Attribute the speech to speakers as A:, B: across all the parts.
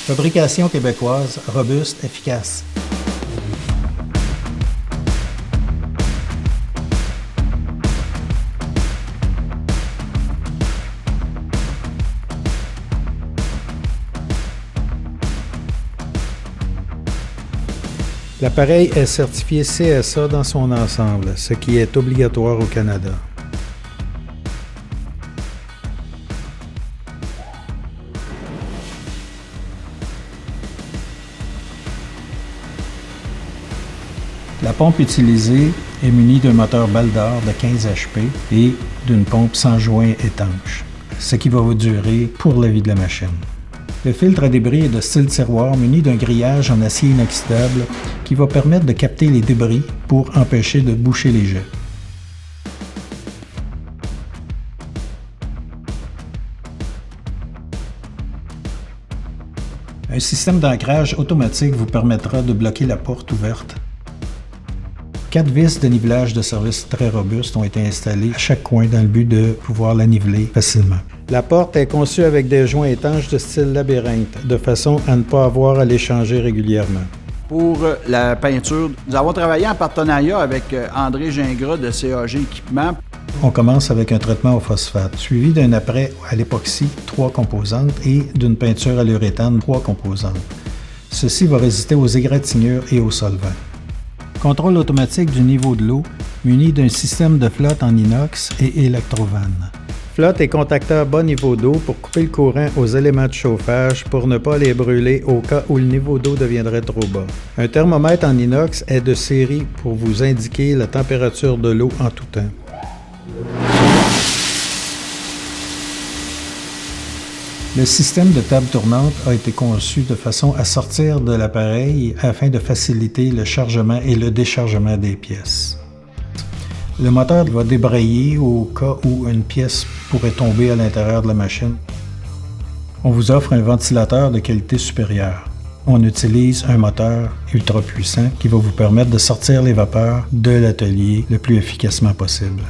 A: Fabrication québécoise, robuste, efficace. L'appareil est certifié CSA dans son ensemble, ce qui est obligatoire au Canada. La pompe utilisée est munie d'un moteur Baldor de 15 HP et d'une pompe sans joint étanche, ce qui va vous durer pour la vie de la machine. Le filtre à débris est de style tiroir muni d'un grillage en acier inoxydable qui va permettre de capter les débris pour empêcher de boucher les jets. Un système d'ancrage automatique vous permettra de bloquer la porte ouverte. 4 vis de nivelage de service très robustes ont été installées à chaque coin dans le but de pouvoir la niveler facilement. La porte est conçue avec des joints étanches de style labyrinthe, de façon à ne pas avoir à les changer régulièrement.
B: Pour la peinture, nous avons travaillé en partenariat avec André Gingras de CAG Équipement.
A: On commence avec un traitement au phosphate, suivi d'un après à l'époxy, 3 composantes, et d'une peinture à l'uréthane, 3 composantes. Ceci va résister aux égratignures et aux solvants. Contrôle automatique du niveau de l'eau, muni d'un système de flotte en inox et électrovanne. Flotte et contacteur bas niveau d'eau pour couper le courant aux éléments de chauffage pour ne pas les brûler au cas où le niveau d'eau deviendrait trop bas. Un thermomètre en inox est de série pour vous indiquer la température de l'eau en tout temps. Le système de table tournante a été conçu de façon à sortir de l'appareil afin de faciliter le chargement et le déchargement des pièces. Le moteur va débrayer au cas où une pièce pourrait tomber à l'intérieur de la machine. On vous offre un ventilateur de qualité supérieure. On utilise un moteur ultra puissant qui va vous permettre de sortir les vapeurs de l'atelier le plus efficacement possible.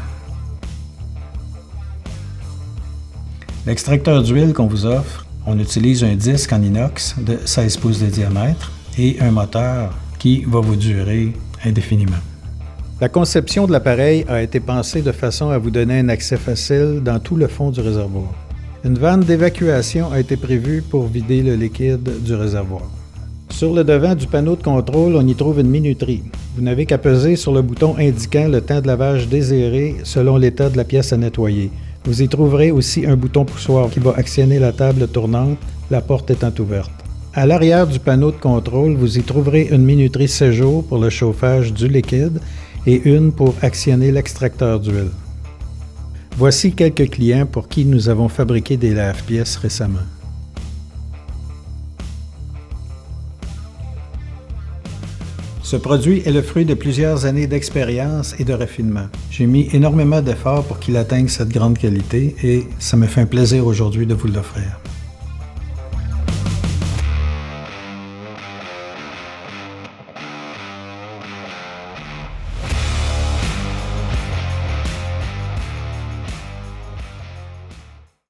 A: L'extracteur d'huile qu'on vous offre, on utilise un disque en inox de 16 pouces de diamètre et un moteur qui va vous durer indéfiniment. La conception de l'appareil a été pensée de façon à vous donner un accès facile dans tout le fond du réservoir. Une vanne d'évacuation a été prévue pour vider le liquide du réservoir. Sur le devant du panneau de contrôle, on y trouve une minuterie. Vous n'avez qu'à peser sur le bouton indiquant le temps de lavage désiré selon l'état de la pièce à nettoyer. Vous y trouverez aussi un bouton poussoir qui va actionner la table tournante, la porte étant ouverte. À l'arrière du panneau de contrôle, vous y trouverez une minuterie séjour pour le chauffage du liquide et une pour actionner l'extracteur d'huile. Voici quelques clients pour qui nous avons fabriqué des lave-pièces récemment. Ce produit est le fruit de plusieurs années d'expérience et de raffinement. J'ai mis énormément d'efforts pour qu'il atteigne cette grande qualité et ça me fait un plaisir aujourd'hui de vous l'offrir.